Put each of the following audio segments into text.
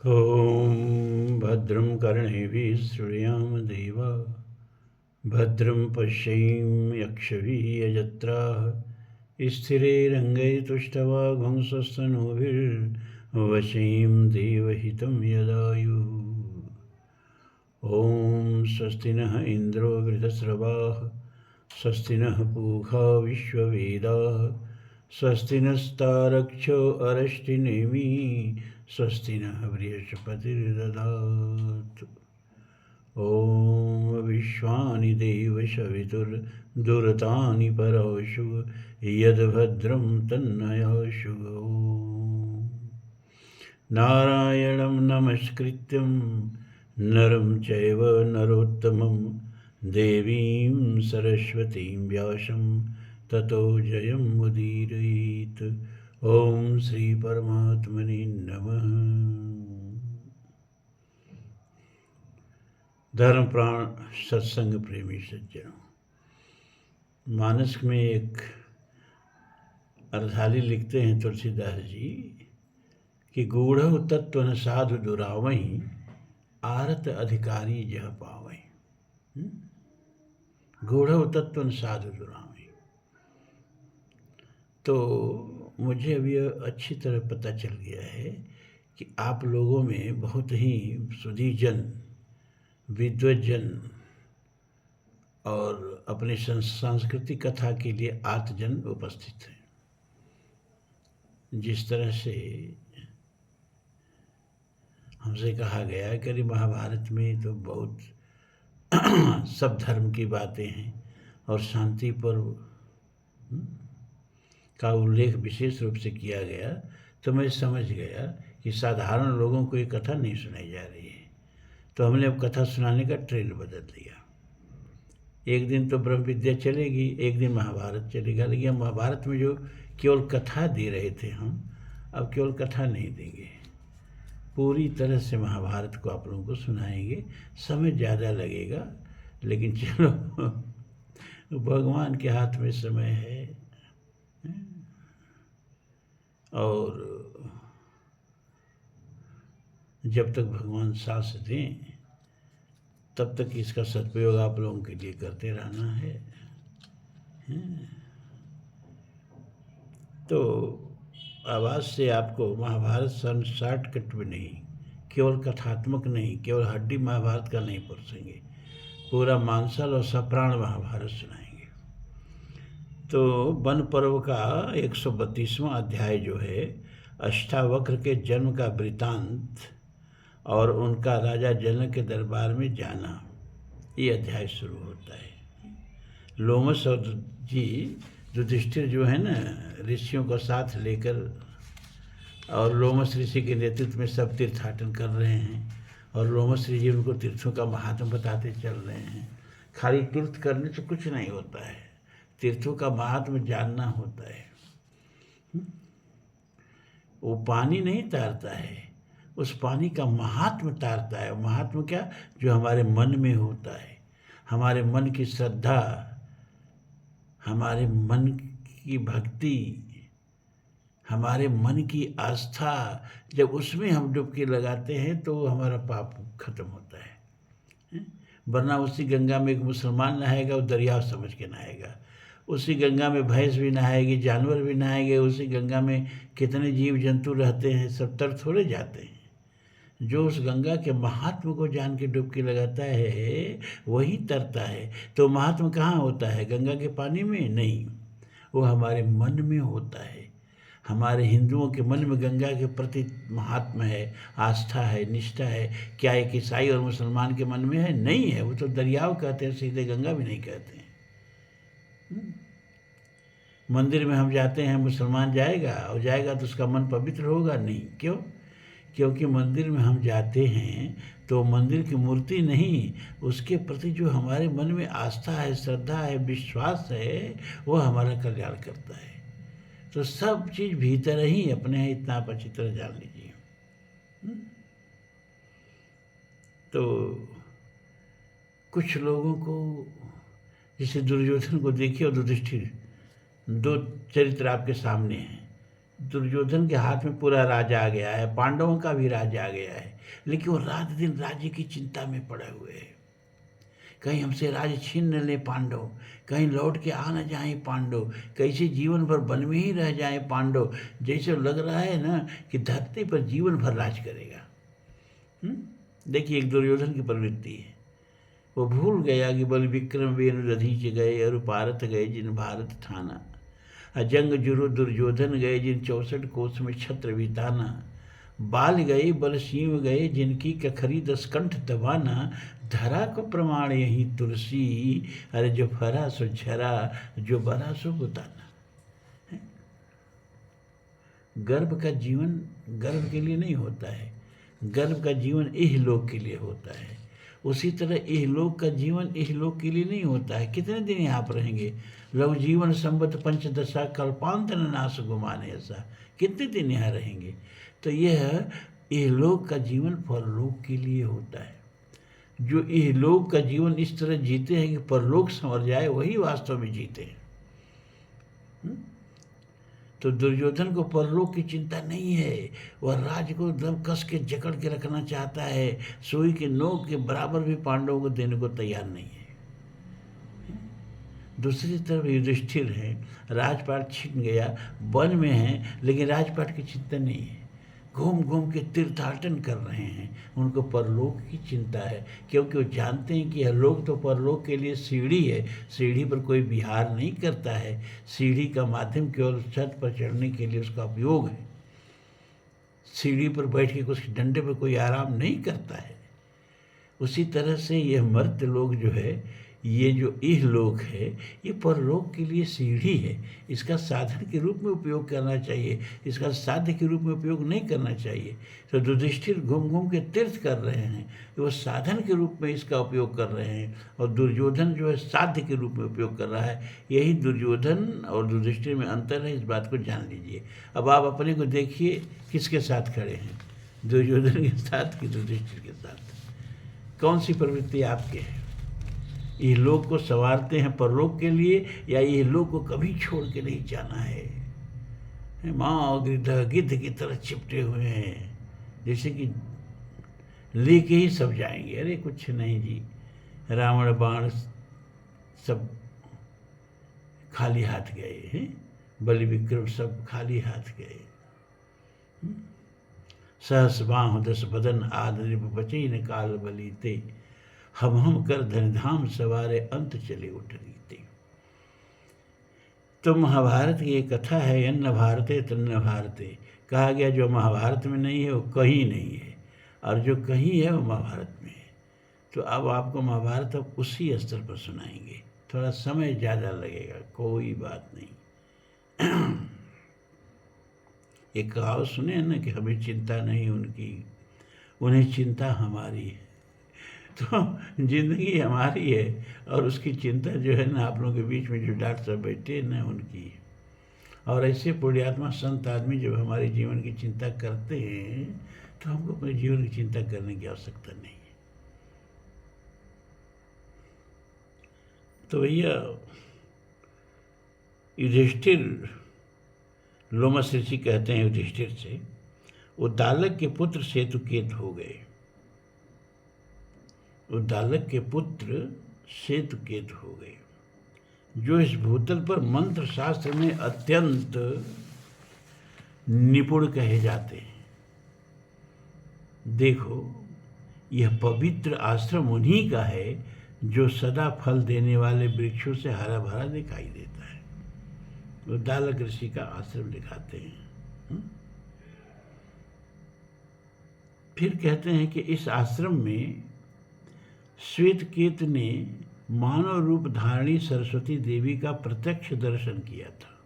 ॐ भद्रं कर्णेभिः शृणुयाम देवा भद्रं पश्येम यक्षभिर्यजत्राः स्थिरैरङ्गैस्तुष्टवागुंसस्तनूभिर्वशेम देवहितं यदायुः। ॐ स्वस्ति नः इन्द्रो वृधस्रवाः स्वस्ति नः पूषा विश्ववेदाः स्वस्ति नस्तारक्षो अरिष्टनेमि स्वस्ति नः बृहस्पतिर्दधातु। ॐ विश्वानि देवशवितुर्दुरतानि पराशु यद्भद्रं तन्नयाशु। नारायणं नमस्कृत्यं नरं चैव नरोत्तमं देवीं सरस्वतीं व्यासं ततो जयमुदीरयेत्। ॐ श्री परमात्मने नमः। धर्म प्राण सत्संग प्रेमी सज्जनों, मानस में एक अर्धाली लिखते हैं तुलसीदास जी कि गूढ़ तत्व न साधु दुरावहीं आरत अधिकारी जह पावहीं। गूढ़ तत्व न साधु दुरावहीं। तो मुझे अब यह अच्छी तरह पता चल गया है कि आप लोगों में बहुत ही सुधीजन, विद्वजन और अपनी सांस्कृतिक कथा के लिए आर्तजन उपस्थित हैं। जिस तरह से हमसे कहा गया है कि महाभारत में तो बहुत सब धर्म की बातें हैं और शांति पर्व का उल्लेख विशेष रूप से किया गया, तो मैं समझ गया कि साधारण लोगों को ये कथा नहीं सुनाई जा रही है। तो हमने अब कथा सुनाने का ट्रेंड बदल दिया। एक दिन तो ब्रह्म विद्या चलेगी, एक दिन महाभारत चलेगा। लेकिन महाभारत में जो केवल कथा दे रहे थे हम, अब केवल कथा नहीं देंगे, पूरी तरह से महाभारत को आप लोगों को सुनाएंगे। समय ज़्यादा लगेगा, लेकिन चलो भगवान के हाथ में समय है। और जब तक भगवान सांस दें तब तक इसका सदुपयोग आप लोगों के लिए करते रहना है। तो आवाज़ से आपको महाभारत सन शॉर्टकट में नहीं, केवल कथात्मक नहीं, केवल हड्डी महाभारत का नहीं परोसेंगे, पूरा मांसल और सप्राण महाभारत सुनाएंगे। तो वन पर्व का 132वां अध्याय जो है, अष्टावक्र के जन्म का वृतांत और उनका राजा जनक के दरबार में जाना, ये अध्याय शुरू होता है। लोमस और जी युधिष्ठिर जो है ना, ऋषियों को साथ लेकर, और लोमस ऋषि के नेतृत्व में सब तीर्थाटन कर रहे हैं और लोमस ऋषि उनको तीर्थों का महात्म बताते चल रहे हैं। खाली तीर्थ करने से कुछ नहीं होता है, तीर्थों का महात्म जानना होता है। वो पानी नहीं तारता है, उस पानी का महात्म तारता है। महात्म क्या? जो हमारे मन में होता है, हमारे मन की श्रद्धा, हमारे मन की भक्ति, हमारे मन की आस्था, जब उसमें हम डुबकी लगाते हैं तो हमारा पाप खत्म होता है। वरना उसी गंगा में एक मुसलमान नहाएगा, वो दरिया समझ के नहाएगा। उसी गंगा में भैंस भी नहाएगी, जानवर भी नहाएंगे। उसी गंगा में कितने जीव जंतु रहते हैं, सब तर थोड़े जाते हैं। जो उस गंगा के महात्म को जान के डुबकी लगाता है वही तरता है। तो महात्म कहाँ होता है? गंगा के पानी में नहीं, वो हमारे मन में होता है। हमारे हिंदुओं के मन में गंगा के प्रति महात्म है, आस्था है, निष्ठा है। क्या एक ईसाई और मुसलमान के मन में है? नहीं है। वो तो दरियाव कहते हैं, सीधे गंगा भी नहीं कहते हैं। मंदिर में हम जाते हैं, मुसलमान जाएगा और जाएगा तो उसका मन पवित्र होगा? नहीं। क्यों? क्योंकि मंदिर में हम जाते हैं तो मंदिर की मूर्ति नहीं, उसके प्रति जो हमारे मन में आस्था है, श्रद्धा है, विश्वास है, वो हमारा कल्याण करता है। तो सब चीज़ भीतर ही अपने हैं, इतना आप अच्छी तरह जान लीजिए। तो कुछ लोगों को, जैसे दुर्योधन को देखिए और युधिष्ठिर, दो चरित्र आपके सामने हैं। दुर्योधन के हाथ में पूरा राज्य आ गया है, पांडवों का भी राज्य आ गया है, लेकिन वो रात दिन राज्य की चिंता में पड़े हुए हैं। कहीं हमसे राज्य छीन न ले पांडव, कहीं लौट के आ न जाए पांडव, कैसे जीवन भर वन में ही रह जाए पांडव। जैसे लग रहा है ना कि धरती पर जीवन भर राज करेगा। देखिए एक दुर्योधन की प्रवृत्ति है। वो भूल गया कि बल विक्रम वेणु दधीच गए, और पारत गए जिन भारत ठाना। अजंग जुरु दुर्योधन गए जिन 64 कोस में छत्र विताना। बाल गए बल सींव गए जिनकी कखरी 10 कंठ दबाना। धरा को प्रमाण यही तुलसी, अरे जो फरा सो झरा, जो बरा सो बुताना। गर्भ का जीवन गर्भ के लिए नहीं होता है, गर्भ का जीवन इहलोक के लिए होता है। उसी तरह इहलोक का जीवन इहलोक के लिए नहीं होता है। कितने दिन यहाँ पर रहेंगे? लव जीवन संबत पंचदशा कल्पांत नाश गुमाने ऐसा, कितने दिन यहाँ रहेंगे? तो यह इहलोक का जीवन परलोक के लिए होता है। जो इहलोक का जीवन इस तरह जीते हैं कि परलोक संवर जाए, वही वास्तव में जीते हैं। तो दुर्योधन को परलोक की चिंता नहीं है। वह राज्य को एकदम कस के जकड़ के रखना चाहता है, सुई के नोक के बराबर भी पांडवों को देने को तैयार नहीं है। दूसरी तरफ युधिष्ठिर है, राजपाट छिन गया, वन में है, लेकिन राजपाट की चिंता नहीं है। घूम घूम के तीर्थाटन कर रहे हैं, उनको परलोक की चिंता है, क्योंकि वो जानते हैं कि यह लोक तो परलोक के लिए सीढ़ी है। सीढ़ी पर कोई विहार नहीं करता है, सीढ़ी का माध्यम केवल छत पर चढ़ने के लिए उसका उपयोग है। सीढ़ी पर बैठ के कुछ डंडे पर कोई आराम नहीं करता है। उसी तरह से यह मर्त्य लोक जो है, ये जो इहलोक है, ये परलोक के लिए सीढ़ी है। इसका साधन के रूप में उपयोग करना चाहिए, इसका साध्य के रूप में उपयोग नहीं करना चाहिए। तो युधिष्ठिर घूम घूम के तीर्थ कर रहे हैं, वो साधन के रूप में इसका उपयोग कर रहे हैं, और दुर्योधन जो है साध्य के रूप में उपयोग कर रहा है। यही दुर्योधन और युधिष्ठिर में अंतर है, इस बात को जान लीजिए। अब आप अपने को देखिए किसके साथ खड़े हैं, दुर्योधन के साथ कि युधिष्ठिर के साथ? कौन सी प्रवृत्ति आपके है? ये लोग को संवारते हैं परलोक के लिए, या ये लोग को कभी छोड़ के नहीं जाना है? माँ गिद्ध की तरह चिपटे हुए हैं, जैसे कि लेके ही सब जाएंगे। अरे कुछ नहीं जी, रावण बाण सब खाली हाथ गए हैं, बलि विक्रम सब खाली हाथ गए। सहस बाह 10 बदन आद बचे न काल बलीते। हम कर धनधाम सवारे अंत चले उठ रीते। तो महाभारत की एक कथा है, यन्न भारते तन्न भारते। कहा गया जो महाभारत में नहीं है वो कहीं नहीं है, और जो कहीं है वो महाभारत में है। तो अब आपको महाभारत अब उसी स्तर पर सुनाएंगे, थोड़ा समय ज़्यादा लगेगा, कोई बात नहीं। एक कहावत सुने ना कि हमें चिंता नहीं उनकी, उन्हें चिंता हमारी है। तो जिंदगी हमारी है, और उसकी चिंता जो है ना, आप लोगों के बीच में जो डॉक्टर साहब बैठे हैं ना, उनकी है। और ऐसे पुण्यात्मा संत आदमी जब हमारे जीवन की चिंता करते हैं, तो हमको अपने जीवन की चिंता करने की आवश्यकता नहीं है। तो भैया युधिष्ठिर, लोमस ऋषि कहते हैं युधिष्ठिर से, उद्दालक के पुत्र सेतुकेत हो गए। उद्दालक के पुत्र सेतुकेत हो गए, जो इस भूतल पर मंत्र शास्त्र में अत्यंत निपुण कहे जाते हैं। देखो, यह पवित्र आश्रम उन्हीं का है जो सदा फल देने वाले वृक्षों से हरा भरा दिखाई देता है। उद्दालक ऋषि का आश्रम दिखाते हैं। फिर कहते हैं कि इस आश्रम में श्वेतकेतु ने मानव रूप धारणी सरस्वती देवी का प्रत्यक्ष दर्शन किया था,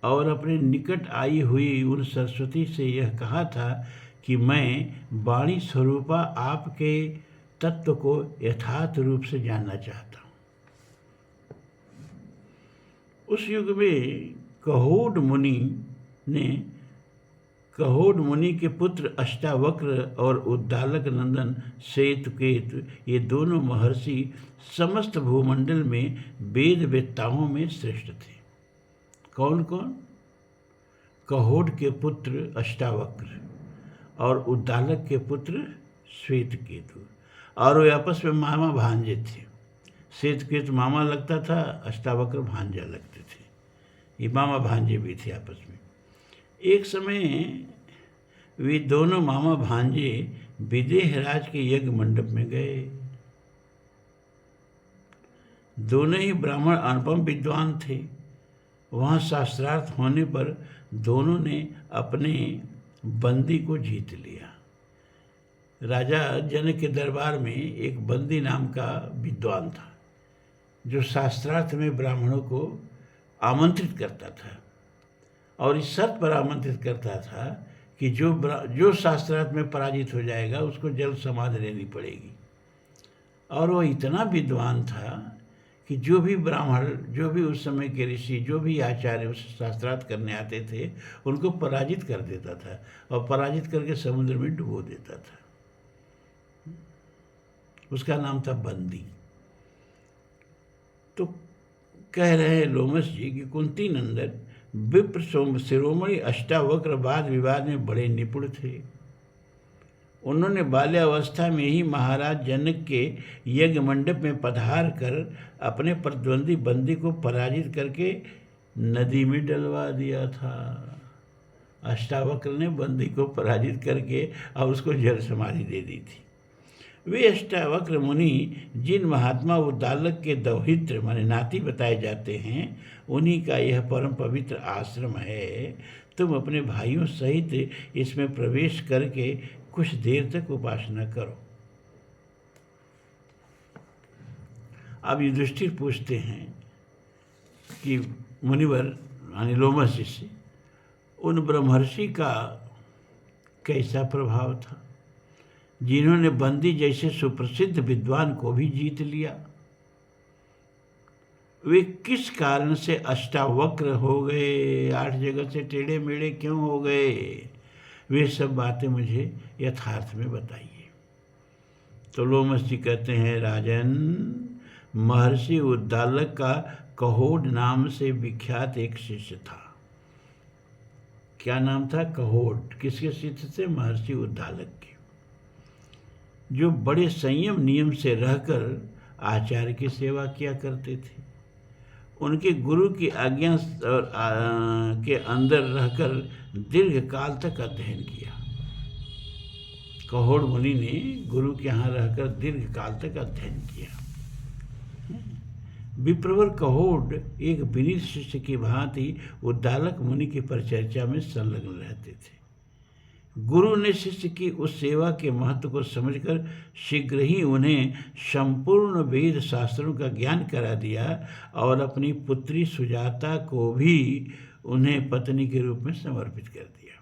और अपने निकट आई हुई उन सरस्वती से यह कहा था कि मैं वाणी स्वरूपा आपके तत्व को यथार्थ रूप से जानना चाहता हूँ। उस युग में कहोड मुनि के पुत्र अष्टावक्र और उद्दालक नंदन सेतुकेतु, ये दोनों महर्षि समस्त भूमंडल में वेद वेत्ताओं में श्रेष्ठ थे। कौन कौन? कहोड के पुत्र अष्टावक्र और उद्दालक के पुत्र श्वेतकेतु, और वे आपस में मामा भांजे थे। श्वेतकेतु मामा लगता था, अष्टावक्र भांजा लगते थे। ये मामा भांजे भी थे आपस में। एक समय वे दोनों मामा भांजे विदेहराज के यज्ञ मंडप में गए। दोनों ही ब्राह्मण अनुपम विद्वान थे। वहाँ शास्त्रार्थ होने पर दोनों ने अपने बंदी को जीत लिया। राजा जनक के दरबार में एक बंदी नाम का विद्वान था, जो शास्त्रार्थ में ब्राह्मणों को आमंत्रित करता था, और इस शर्त पर आमंत्रित करता था कि जो शास्त्रार्थ में पराजित हो जाएगा उसको जल समाधि लेनी पड़ेगी। और वो इतना विद्वान था कि जो भी ब्राह्मण, जो भी उस समय के ऋषि, जो भी आचार्य उस शास्त्रार्थ करने आते थे, उनको पराजित कर देता था और पराजित करके समुद्र में डुबो देता था। उसका नाम था बंदी। तो कह रहे हैं लोमस जी कि कुंती नंदन विप्र शिरोमणि अष्टावक्र वाद विवाद में बड़े निपुण थे। उन्होंने बाल्यावस्था में ही महाराज जनक के यज्ञ मंडप में पधार कर अपने प्रतिद्वंदी बंदी को पराजित करके नदी में डलवा दिया था। अष्टावक्र ने बंदी को पराजित करके और उसको जल समाधि दे दी थी। वे अष्टावक्र मुनि जिन महात्मा उद्दालक के दौहित्र माने नाती बताए जाते हैं, उन्हीं का यह परम पवित्र आश्रम है। तुम अपने भाइयों सहित इसमें प्रवेश करके कुछ देर तक उपासना करो। अब युधिष्ठिर पूछते हैं कि मुनिवर यानी लोमस जी से, उन ब्रह्मर्षि का कैसा प्रभाव था जिन्होंने बंदी जैसे सुप्रसिद्ध विद्वान को भी जीत लिया? वे किस कारण से अष्टावक्र हो गए? 8 जगह से टेढ़े मेढ़े क्यों हो गए? वे सब बातें मुझे यथार्थ में बताइए। तो लोमस जी कहते हैं, राजन, महर्षि उद्दालक का कहोड नाम से विख्यात एक शिष्य था। क्या नाम था? कहोड। किसके शिष्य थे? महर्षि उद्दालक के, जो बड़े संयम नियम से रहकर आचार्य की सेवा किया करते थे। उनके गुरु की आज्ञा के अंदर रहकर दीर्घ काल तक अध्ययन किया। कहोड मुनि ने गुरु के यहाँ रहकर दीर्घ काल तक अध्ययन किया। विप्रवर कहोड एक विनीत शिष्य की भांति उद्दालक मुनि की परिचर्चा में संलग्न रहते थे। गुरु ने शिष्य की उस सेवा के महत्व को समझकर शीघ्र ही उन्हें संपूर्ण वेद शास्त्रों का ज्ञान करा दिया और अपनी पुत्री सुजाता को भी उन्हें पत्नी के रूप में समर्पित कर दिया।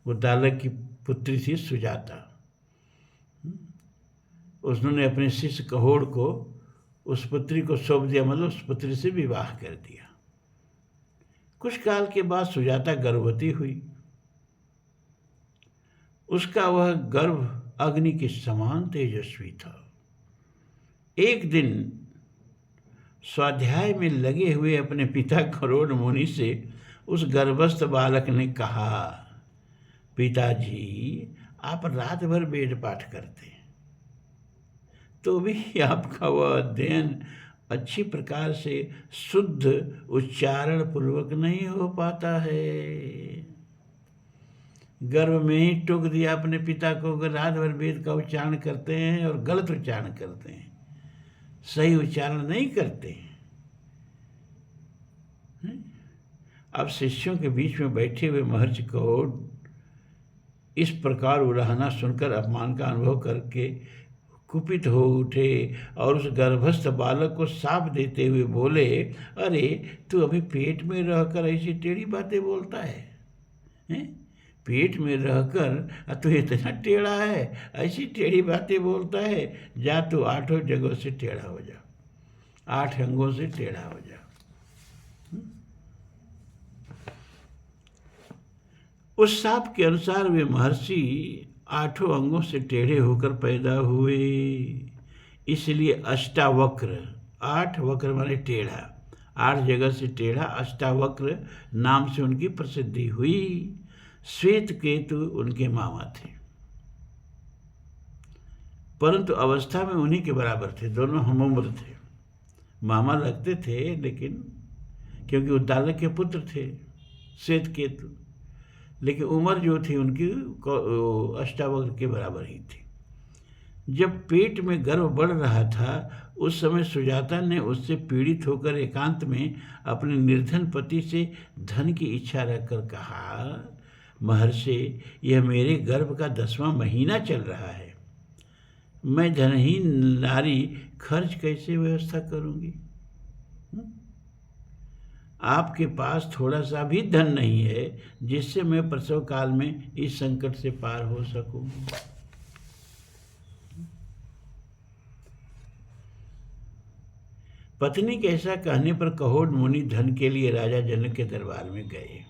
उद्दालक की पुत्री थी सुजाता। उन्होंने अपने शिष्य कहोड को उस पुत्री को सौंप दिया, मतलब उस पुत्री से विवाह कर दिया। कुछ काल के बाद सुजाता गर्भवती हुई। उसका वह गर्भ अग्नि के समान तेजस्वी था। एक दिन स्वाध्याय में लगे हुए अपने पिता करोड़ मुनि से उस गर्भस्थ बालक ने कहा, पिताजी, आप रात भर वेद पाठ करते हैं, तो भी आपका वह अध्ययन अच्छी प्रकार से शुद्ध उच्चारण पूर्वक नहीं हो पाता है। गर्भ में ही टोक दिया अपने पिता को कि रात भर वेद का उच्चारण करते हैं और गलत उच्चारण करते हैं, सही उच्चारण नहीं करते हैं। अब शिष्यों के बीच में बैठे हुए महर्षि कहोड इस प्रकार उलाहना सुनकर अपमान का अनुभव करके कुपित हो उठे और उस गर्भस्थ बालक को शाप देते हुए बोले, अरे तू अभी पेट में रहकर ऐसी टेढ़ी बातें बोलता है? पेट में रहकर तू इतना टेढ़ा है, ऐसी टेढ़ी बातें बोलता है? जा तू 8 जगहों से टेढ़ा हो जा, 8 अंगों से टेढ़ा हो जा। उस शाप के अनुसार वे महर्षि 8 अंगों से टेढ़े होकर पैदा हुए। इसलिए अष्टावक्र, 8 वक्र माने टेढ़ा, 8 जगह से टेढ़ा, अष्टावक्र नाम से उनकी प्रसिद्धि हुई। श्वेत केतु उनके मामा थे, परंतु अवस्था में उन्हीं के बराबर थे, दोनों हम उम्र थे। मामा लगते थे, लेकिन क्योंकि उद्दालक के पुत्र थे श्वेत केतु, लेकिन उम्र जो थी उनकी अष्टावक्र के बराबर ही थी। जब पेट में गर्भ बढ़ रहा था उस समय सुजाता ने उससे पीड़ित होकर एकांत में अपने निर्धन पति से धन की इच्छा रखकर कहा, महर्षि, यह मेरे गर्भ का 10वां महीना चल रहा है, मैं धनहीन नारी खर्च कैसे व्यवस्था करूंगी? आपके पास थोड़ा सा भी धन नहीं है जिससे मैं प्रसव काल में इस संकट से पार हो सकूं। पत्नी के ऐसा कहने पर कहोड मुनि धन के लिए राजा जनक के दरबार में गए।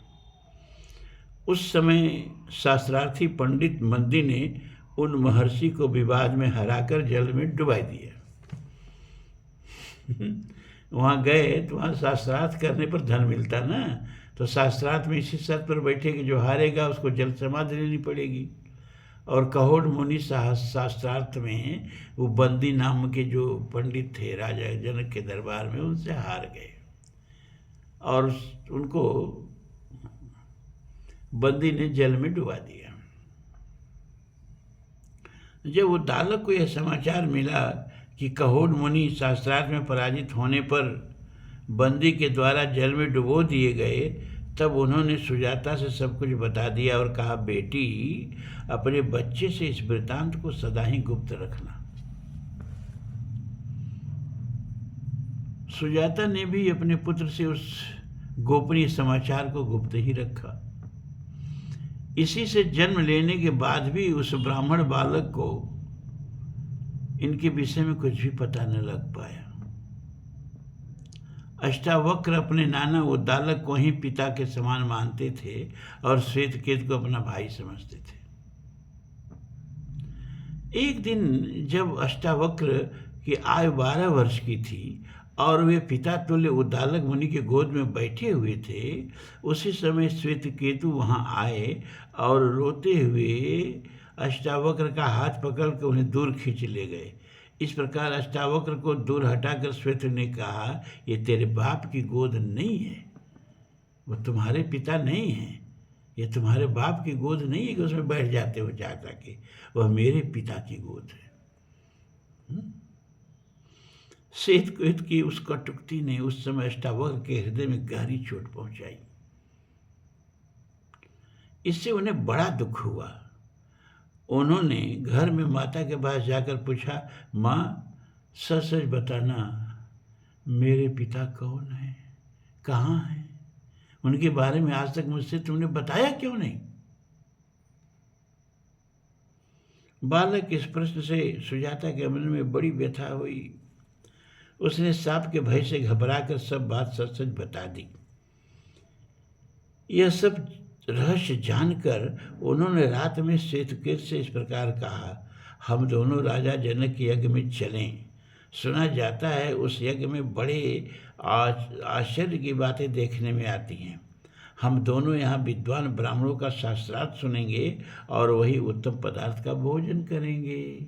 उस समय शास्त्रार्थी पंडित मंदी ने उन महर्षि को विवाद में हराकर जल में डुबा दिया। वहाँ गए तो वहाँ शास्त्रार्थ करने पर धन मिलता ना, तो शास्त्रार्थ में इसी शर्त पर बैठे कि जो हारेगा उसको जल समाधि लेनी पड़ेगी। और कहोड मुनि शास्त्रार्थ में वो बंदी नाम के जो पंडित थे राजा जनक के दरबार में, उनसे हार गए और उनको बंदी ने जल में डुबा दिया। जब उद्दालक को यह समाचार मिला कि कहोड मुनि शास्त्रार्थ में पराजित होने पर बंदी के द्वारा जल में डुबो दिए गए, तब उन्होंने सुजाता से सब कुछ बता दिया और कहा, बेटी, अपने बच्चे से इस वृत्तांत को सदा ही गुप्त रखना। सुजाता ने भी अपने पुत्र से उस गोपनीय समाचार को गुप्त ही रखा। इसी से जन्म लेने के बाद भी उस ब्राह्मण बालक को इनके विषय में कुछ भी पता न लग पाया। अष्टावक्र अपने नाना उद्दालक को ही पिता के समान मानते थे और श्वेतकेतु को अपना भाई समझते थे। एक दिन जब अष्टावक्र की आयु 12 वर्ष की थी और वे पिता तुल्य उद्दालक मुनि के गोद में बैठे हुए थे, उसी समय श्वेतकेतु वहां आए और रोते हुए अष्टावक्र का हाथ पकड़कर उन्हें दूर खींच ले गए। इस प्रकार अष्टावक्र को दूर हटाकर श्वेत ने कहा, ये तेरे बाप की गोद नहीं है, वो तुम्हारे पिता नहीं है, ये तुम्हारे बाप की गोद नहीं है कि उसमें बैठ जाते हो जाता कि वह मेरे पिता की गोद है। श्वेतकेतु की उस कटुक्ति ने उस समय अष्टावक्र के हृदय में गहरी चोट पहुंचाई। इससे उन्हें बड़ा दुख हुआ। उन्होंने घर में माता के पास जाकर पूछा, माँ, सच सच बताना, मेरे पिता कौन है, कहाँ हैं? उनके बारे में आज तक मुझसे तुमने बताया क्यों नहीं? बालक इस प्रश्न से सुजाता के मन में बड़ी व्यथा हुई। उसने सांप के भय से घबराकर सब बात सच सच बता दी। यह सब रहस्य जानकर उन्होंने रात में श्वेतकेतु से इस प्रकार कहा, हम दोनों राजा जनक के यज्ञ में चलें। सुना जाता है उस यज्ञ में बड़े आश्चर्य की बातें देखने में आती हैं। हम दोनों यहाँ विद्वान ब्राह्मणों का शास्त्रार्थ सुनेंगे और वही उत्तम पदार्थ का भोजन करेंगे।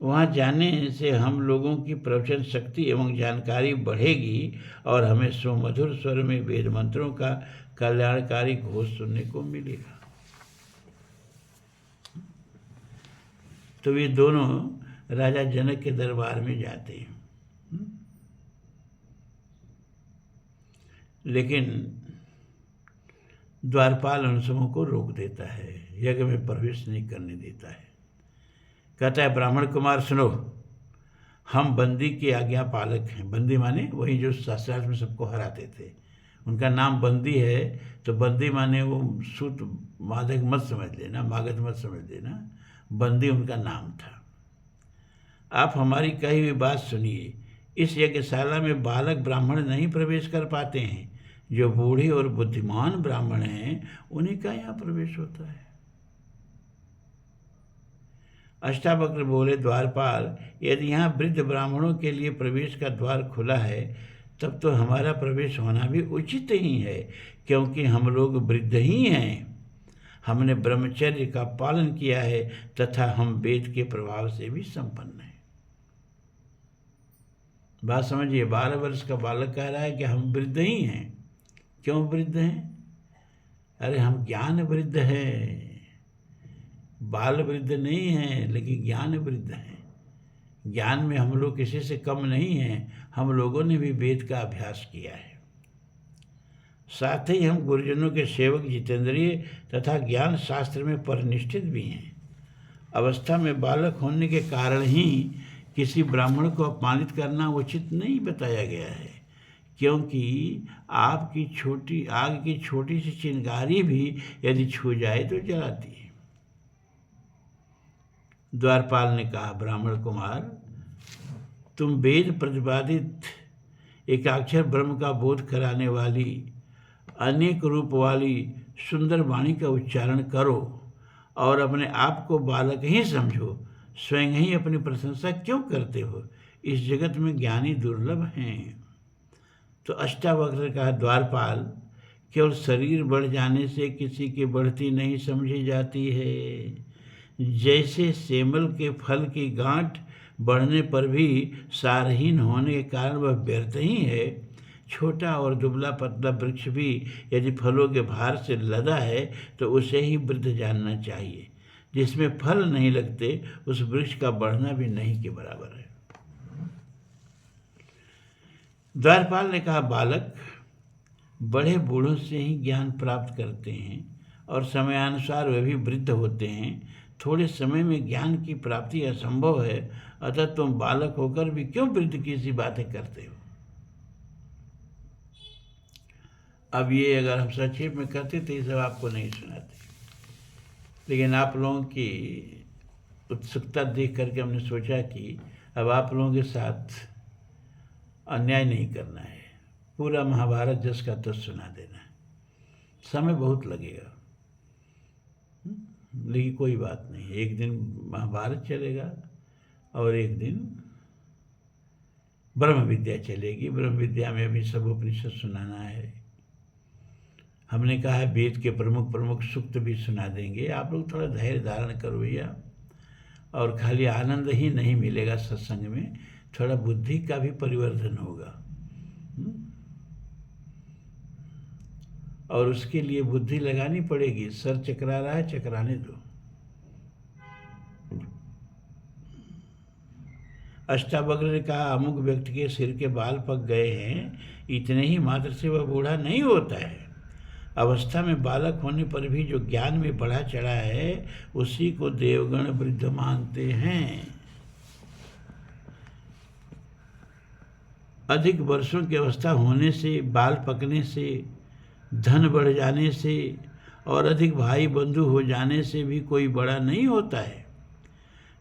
वहाँ जाने से हम लोगों की प्रवचन शक्ति एवं जानकारी बढ़ेगी और हमें सुमधुर स्वर में वेद मंत्रों का कल्याणकारी घोष सुनने को मिलेगा। तो वे दोनों राजा जनक के दरबार में जाते हैं, लेकिन द्वारपाल उन सबों को रोक देता है, यज्ञ में प्रवेश नहीं करने देता है। कहता है, ब्राह्मण कुमार सुनो, हम बंदी के आज्ञा पालक हैं। बंदी माने वही जो शास्त्रार्थ में सबको हराते थे, उनका नाम बंदी है। तो बंदी माने वो सूत मादक मत समझ लेना, मागध मत समझ लेना, बंदी उनका नाम था। आप हमारी कही हुई बात सुनिए। इस यज्ञशाला में बालक ब्राह्मण नहीं प्रवेश कर पाते हैं, जो बूढ़े और बुद्धिमान ब्राह्मण हैं उन्हीं का यहाँ प्रवेश होता है। अष्टावक्र बोले, द्वारपाल, यदि यहाँ वृद्ध ब्राह्मणों के लिए प्रवेश का द्वार खुला है तब तो हमारा प्रवेश होना भी उचित ही है, क्योंकि हम लोग वृद्ध ही हैं। हमने ब्रह्मचर्य का पालन किया है तथा हम वेद के प्रभाव से भी संपन्न हैं। बात समझिए, 12 वर्ष का बालक कह रहा है कि हम वृद्ध ही हैं। क्यों वृद्ध हैं? अरे हम ज्ञान वृद्ध हैं, बाल वृद्ध नहीं हैं, लेकिन ज्ञान वृद्ध हैं। ज्ञान में हम लोग किसी से कम नहीं हैं, हम लोगों ने भी वेद का अभ्यास किया है। साथ ही हम गुरुजनों के सेवक, जितेंद्रिय तथा ज्ञान शास्त्र में परिनिष्ठित भी हैं। अवस्था में बालक होने के कारण ही किसी ब्राह्मण को अपमानित करना उचित नहीं बताया गया है, क्योंकि आग की छोटी सी चिंगारी भी यदि छू जाए तो जलाती है। द्वारपाल ने कहा, ब्राह्मण कुमार, तुम वेद प्रतिपादित एकाक्षर ब्रह्म का बोध कराने वाली अनेक रूप वाली सुंदर वाणी का उच्चारण करो और अपने आप को बालक ही समझो। स्वयं ही अपनी प्रशंसा क्यों करते हो? इस जगत में ज्ञानी दुर्लभ हैं। तो अष्टावक्र का, द्वारपाल, केवल शरीर बढ़ जाने से किसी की बढ़ती नहीं समझी जाती है। जैसे सेमल के फल की गांठ बढ़ने पर भी सारहीन होने के कारण वह व्यर्थ ही है, छोटा और दुबला पतला वृक्ष भी यदि फलों के भार से लदा है तो उसे ही वृद्ध जानना चाहिए। जिसमें फल नहीं लगते उस वृक्ष का बढ़ना भी नहीं के बराबर है। द्वारपाल ने कहा, बालक, बड़े बूढ़ों से ही ज्ञान प्राप्त करते हैं और समयानुसार वे भी वृद्ध होते हैं। थोड़े समय में ज्ञान की प्राप्ति असंभव है, अतः तुम बालक होकर भी क्यों वृद्ध की सी बातें करते हो? अब ये अगर हम संक्षेप में करते तो ये सब आपको नहीं सुनाते, लेकिन आप लोगों की उत्सुकता देख करके हमने सोचा कि अब आप लोगों के साथ अन्याय नहीं करना है, पूरा महाभारत जस का तस सुना देना है। समय बहुत लगेगा, लेकिन कोई बात नहीं, एक दिन महाभारत चलेगा और एक दिन ब्रह्म विद्या चलेगी। ब्रह्म विद्या में अभी सब उपनिषद सुनाना है। हमने कहा है वेद के प्रमुख प्रमुख सूक्त भी सुना देंगे। आप लोग थोड़ा धैर्य धारण करो भैया, और खाली आनंद ही नहीं मिलेगा सत्संग में, थोड़ा बुद्धि का भी परिवर्धन होगा। और उसके लिए बुद्धि लगानी पड़ेगी। सर चकरा रहा है, चकराने दो। अष्टावक्र ने कहा, अमुक व्यक्ति के सिर के बाल पक गए हैं, इतने ही मात्र से वह बूढ़ा नहीं होता है। अवस्था में बालक होने पर भी जो ज्ञान में बढ़ा चढ़ा है उसी को देवगण वृद्ध मानते हैं। अधिक वर्षों की अवस्था होने से, बाल पकने से, धन बढ़ जाने से और अधिक भाई बंधु हो जाने से भी कोई बड़ा नहीं होता है।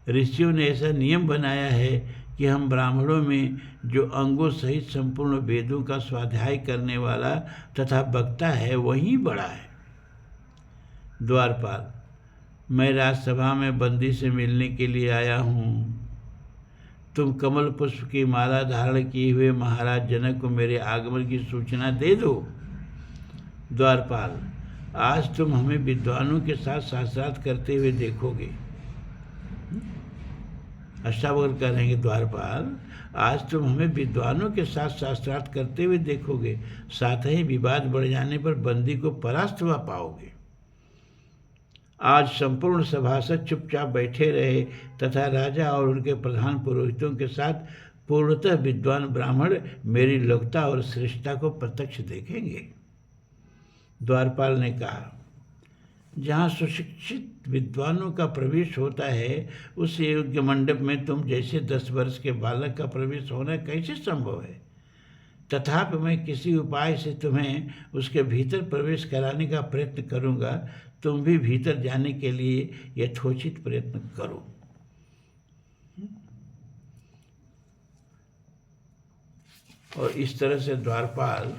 ऋषियों ने ऐसा नियम बनाया है कि हम ब्राह्मणों में जो अंगों सहित संपूर्ण वेदों का स्वाध्याय करने वाला तथा वक्ता है वही बड़ा है। द्वारपाल, मैं राजसभा में बंदी से मिलने के लिए आया हूँ। तुम कमल पुष्प की माला धारण किए हुए महाराज जनक को मेरे आगमन की सूचना दे दो। द्वारपाल, आज तुम हमें विद्वानों के साथ शास्त्रार्थ करते हुए देखोगे। अष्टावक्र कह रहे हैं, द्वारपाल, आज तुम हमें विद्वानों के साथ शास्त्रार्थ करते हुए देखोगे, साथ ही विवाद बढ़ जाने पर बंदी को परास्त हुआ पाओगे। आज संपूर्ण सभासद चुपचाप बैठे रहे तथा राजा और उनके प्रधान पुरोहितों के साथ पूर्णतः विद्वान ब्राह्मण मेरी लघुता और श्रेष्ठता को प्रत्यक्ष देखेंगे। द्वारपाल ने कहा, जहाँ सुशिक्षित विद्वानों का प्रवेश होता है उस यज्ञ मंडप में तुम जैसे 10 वर्ष के बालक का प्रवेश होना कैसे संभव है? तथापि मैं किसी उपाय से तुम्हें उसके भीतर प्रवेश कराने का प्रयत्न करूंगा। तुम भी भीतर जाने के लिए यथोचित प्रयत्न करो। और इस तरह से द्वारपाल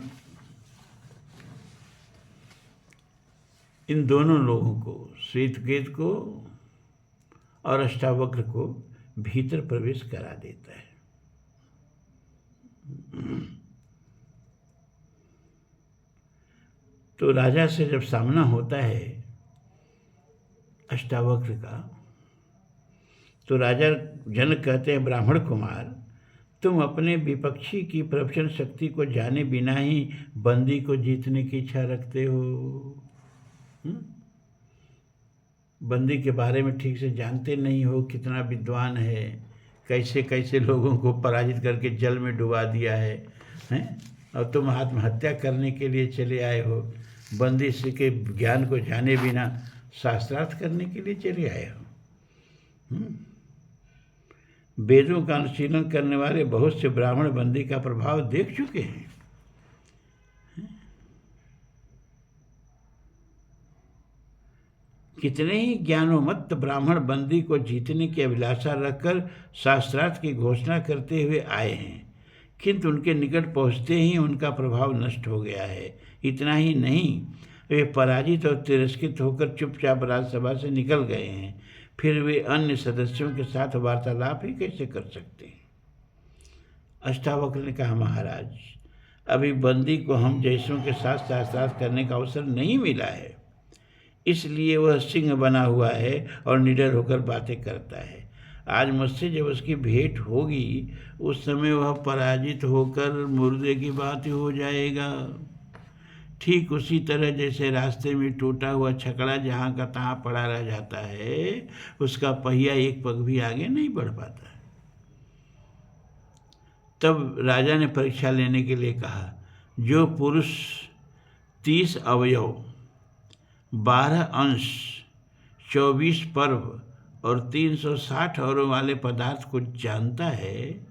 इन दोनों लोगों को, श्वेतकेतु को और अष्टावक्र को भीतर प्रवेश करा देता है। तो राजा से जब सामना होता है अष्टावक्र का, तो राजा जनक कहते हैं, ब्राह्मण कुमार, तुम अपने विपक्षी की प्रवचन शक्ति को जाने बिना ही बंदी को जीतने की इच्छा रखते हो। बंदी के बारे में ठीक से जानते नहीं हो, कितना विद्वान है, कैसे कैसे लोगों को पराजित करके जल में डुबा दिया है, हैं? और तुम आत्महत्या करने के लिए चले आए हो, बंदी से के ज्ञान को जाने बिना शास्त्रार्थ करने के लिए चले आए हो। वेदों का अनुशीलन करने वाले बहुत से ब्राह्मण बंदी का प्रभाव देख चुके हैं। कितने ही ज्ञानोन्मत्त ब्राह्मण बंदी को जीतने की अभिलाषा रखकर शास्त्रार्थ की घोषणा करते हुए आए हैं, किंतु उनके निकट पहुँचते ही उनका प्रभाव नष्ट हो गया है। इतना ही नहीं, वे पराजित और तिरस्कृत होकर चुपचाप राजसभा से निकल गए हैं। फिर वे अन्य सदस्यों के साथ वार्तालाप ही कैसे कर सकते हैं? अष्टावक्र ने कहा, महाराज, अभी बंदी को हम जैसों के साथ शास्त्रार्थ करने का अवसर नहीं मिला है, इसलिए वह सिंह बना हुआ है और निडर होकर बातें करता है। आज मुझसे जब उसकी भेंट होगी, उस समय वह पराजित होकर मुर्दे की बात हो जाएगा। ठीक उसी तरह जैसे रास्ते में टूटा हुआ छकड़ा जहाँ का तहाँ पड़ा रह जाता है, उसका पहिया एक पग भी आगे नहीं बढ़ पाता। तब राजा ने परीक्षा लेने के लिए कहा, जो पुरुष 30 अवयव, 12 अंश, 24 पर्व और 360 औरों वाले पदार्थ को जानता है,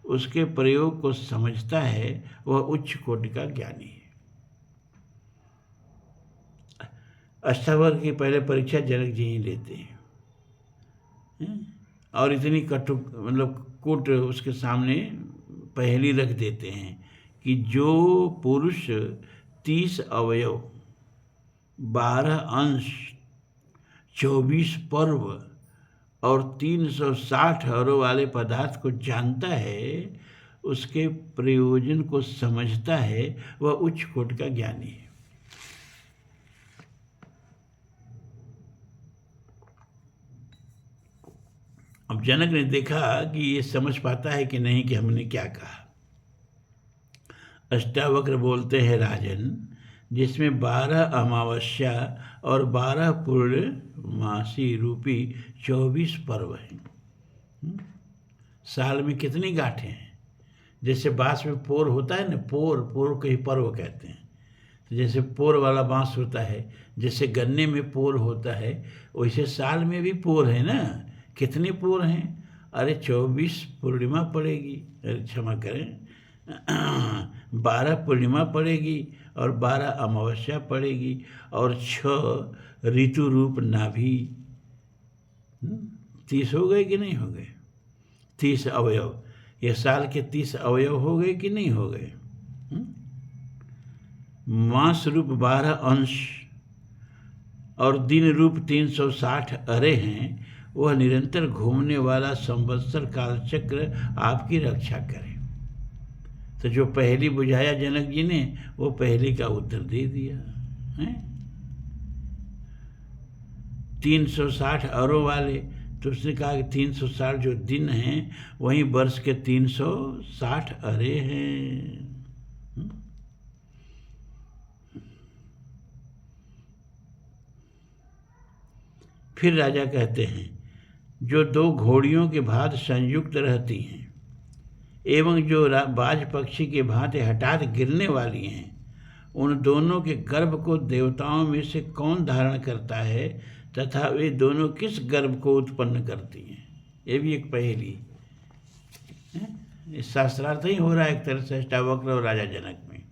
उसके प्रयोग को समझता है, वह उच्च कोटि का ज्ञानी है। अष्टावक्र की पहले परीक्षा जनक जी ही लेते हैं और इतनी कटु कूट उसके सामने पहली रख देते हैं कि जो पुरुष 30 अवयव, 12 अंश, 24 पर्व और 360 औरों वाले पदार्थ को जानता है, उसके प्रयोजन को समझता है, वह उच्च कोटि का ज्ञानी है। अब जनक ने देखा कि ये समझ पाता है कि नहीं कि हमने क्या कहा। अष्टावक्र बोलते हैं, राजन, जिसमें 12 अमावस्या और 12 पूर्णमासी रूपी 24 पर्व हैं। साल में कितनी गांठें हैं? जैसे बांस में पोर होता है ना, पोर को ही पर्व कहते हैं। तो जैसे पोर वाला बांस होता है, जैसे गन्ने में पोर होता है, वैसे साल में भी पोर है ना। कितने पोर हैं? अरे 24 पूर्णिमा पड़ेगी, क्षमा करें, 12 पूर्णिमा पड़ेगी और 12 अमावस्या पड़ेगी और 6 ऋतु रूप नाभि। 30 हो गए कि नहीं हो गए? 30 अवयव, ये साल के 30 अवयव हो गए कि नहीं हो गए? मास रूप 12 अंश और दिन रूप 360 अरे हैं। वह निरंतर घूमने वाला संवत्सर काल चक्र आपकी रक्षा करे। तो जो पहली बुझाया जनक जी ने, वो पहली का उत्तर दे दिया है। 360 अरों वाले, तो उसने कहा कि 360 जो दिन हैं, वहीं वर्ष के 360 अरे हैं। फिर राजा कहते हैं, जो 2 घोड़ियों के भांति संयुक्त रहती हैं एवं जो बाज पक्षी के भांति हठात गिरने वाली हैं, उन दोनों के गर्भ को देवताओं में से कौन धारण करता है तथा वे दोनों किस गर्भ को उत्पन्न करती हैं? ये भी एक पहेली है। शास्त्रार्थ ही हो रहा है एक तरह से अष्टावक्र और राजा जनक में,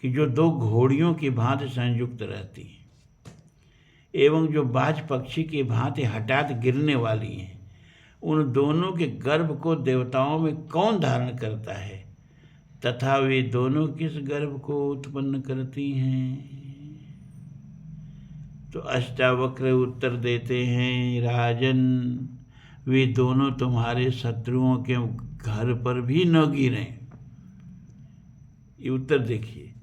कि जो 2 घोड़ियों की भांति संयुक्त रहती हैं एवं जो बाज पक्षी की भांति हठात गिरने वाली हैं, उन दोनों के गर्भ को देवताओं में कौन धारण करता है तथा वे दोनों किस गर्भ को उत्पन्न करती हैं? तो अष्टावक्र उत्तर देते हैं, राजन वे दोनों तुम्हारे शत्रुओं के घर पर भी न गिरें। ये उत्तर देखिए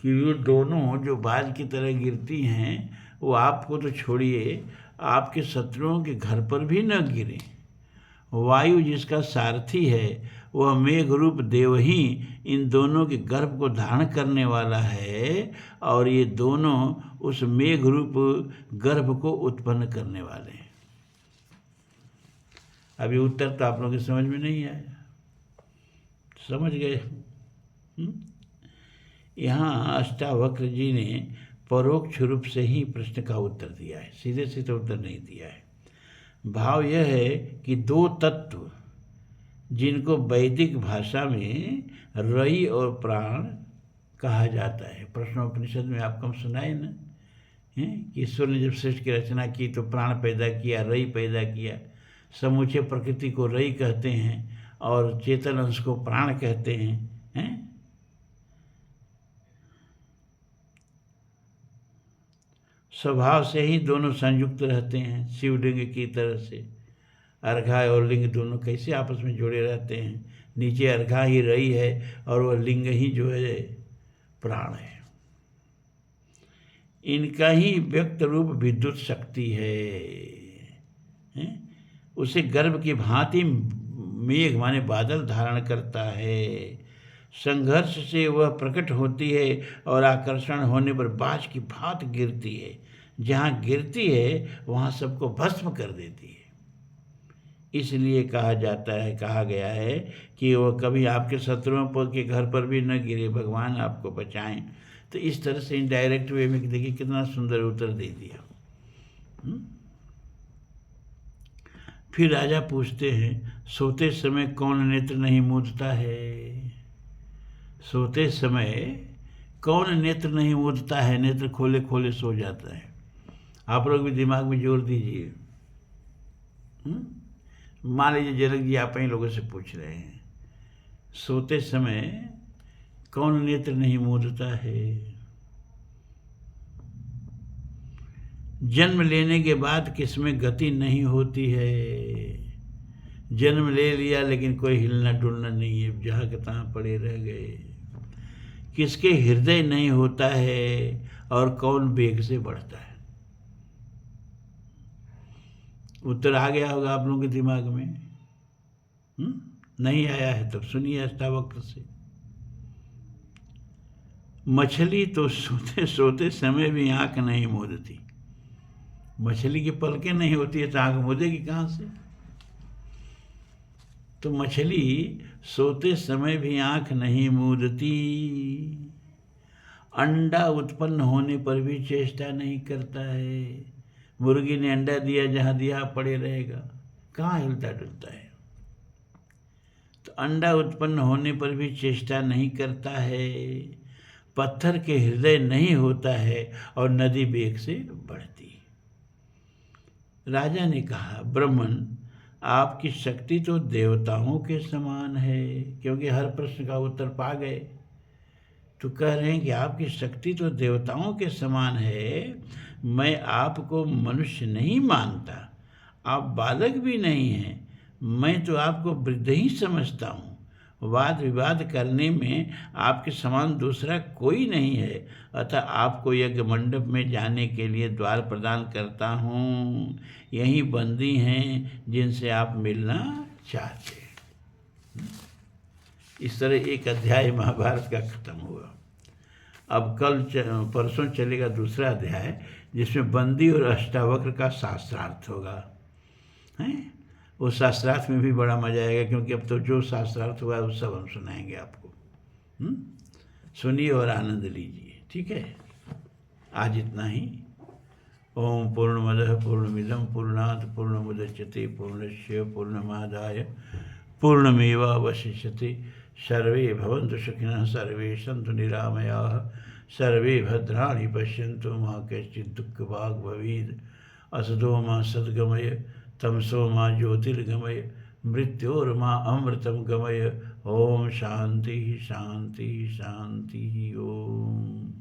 कि वो दोनों जो बाज की तरह गिरती हैं वो आपको तो छोड़िए आपके शत्रुओं के घर पर भी न गिरें। वायु जिसका सारथी है वह मेघ रूप देव ही इन दोनों के गर्भ को धारण करने वाला है और ये दोनों उस मेघ रूप गर्भ को उत्पन्न करने वाले हैं। अभी उत्तर तो आप लोगों की समझ में नहीं आया, समझ गए? यहाँ अष्टावक्र जी ने परोक्ष रूप से ही प्रश्न का उत्तर दिया है, सीधे सीधे उत्तर नहीं दिया है। भाव यह है कि दो तत्व जिनको वैदिक भाषा में रई और प्राण कहा जाता है, प्रश्नोपनिषद में आपको हम सुनाए ना कि ईश्वर ने जब सृष्टि की रचना की तो प्राण पैदा किया, रई पैदा किया। समूचे प्रकृति को रई कहते हैं और चेतन अंश को प्राण कहते हैं। स्वभाव से ही दोनों संयुक्त रहते हैं, शिवलिंग की तरह से। अर्घा और लिंग दोनों कैसे आपस में जुड़े रहते हैं? नीचे अर्घा ही रई है और वह लिंग ही जो है प्राण है। इनका ही व्यक्त रूप विद्युत शक्ति है। उसे गर्भ की भांति मेघ माने बादल धारण करता है। संघर्ष से वह प्रकट होती है और आकर्षण होने पर बाज की भांति गिरती है। जहाँ गिरती है वहाँ सबको भस्म कर देती है। इसलिए कहा गया है कि वह कभी आपके शत्रुओं के घर पर भी न गिरे, भगवान आपको बचाएं। तो इस तरह से इनडायरेक्ट वे में देखिए कितना सुंदर उत्तर दे दिया। फिर राजा पूछते हैं, सोते समय कौन नेत्र नहीं मूंदता है? सोते समय कौन नेत्र नहीं मूंदता है? नेत्र खोले खोले सो जाता है। आप लोग भी दिमाग में जोर दीजिए। मान लीजिए जनक जी आप ही लोगों से पूछ रहे हैं, सोते समय कौन नेत्र नहीं मूंदता है? जन्म लेने के बाद किसमें गति नहीं होती है? जन्म ले लिया लेकिन कोई हिलना डुलना नहीं है, जहाँ के तहाँ पड़े रह गए। किसके हृदय नहीं होता है और कौन वेग से बढ़ता है? उत्तर आ गया होगा आप लोगों के दिमाग में। नहीं आया है तब सुनिए अष्टावक्र से। मछली तो सोते सोते समय भी आंख नहीं मूंदती। मछली की पलकें नहीं होती है तो आंख मूंदेगी कहाँ से? तो मछली सोते समय भी आंख नहीं मूंदती। अंडा उत्पन्न होने पर भी चेष्टा नहीं करता है। मुर्गी ने अंडा दिया, जहाँ दिया पड़े रहेगा, कहाँ हिलता डुलता है? तो अंडा उत्पन्न होने पर भी चेष्टा नहीं करता है। पत्थर के हृदय नहीं होता है और नदी वेग से बढ़ती। राजा ने कहा, ब्राह्मण आपकी शक्ति तो देवताओं के समान है। क्योंकि हर प्रश्न का उत्तर पा गए तो कह रहे हैं कि आपकी शक्ति तो देवताओं के समान है। मैं आपको मनुष्य नहीं मानता, आप बालक भी नहीं हैं। मैं तो आपको वृद्ध ही समझता हूँ। वाद विवाद करने में आपके समान दूसरा कोई नहीं है। अतः आपको यज्ञ मंडप में जाने के लिए द्वार प्रदान करता हूँ। यही बंदी हैं जिनसे आप मिलना चाहते हैं। इस तरह एक अध्याय महाभारत का खत्म हुआ। अब परसों चलेगा दूसरा अध्याय, जिसमें बंदी और अष्टावक्र का शास्त्रार्थ होगा। हैं? वो शास्त्रार्थ में भी बड़ा मजा आएगा, क्योंकि अब तो जो शास्त्रार्थ हुआ है वो सब हम सुनाएंगे आपको। सुनिए और आनंद लीजिए। ठीक है, आज इतना ही। ओम पूर्णमदः पूर्णमिदं पूर्णात् पूर्णमुदच्यते पूर्णस्य पूर्णमादाय पूर्णमेवावशिष्यते। सर्वे भवन्तु सुखिनः, सर्वे सन्तु निरामयाः, सर्वे भद्राणि पश्यन्तु मा कश्चित् दुःखभाग् भवेत्। असतो मा सद्गमय, तमसो मा ज्योतिर्गमय, मृत्योर्मा अमृतं गमय। ओम शांति शांति शांति। ओम।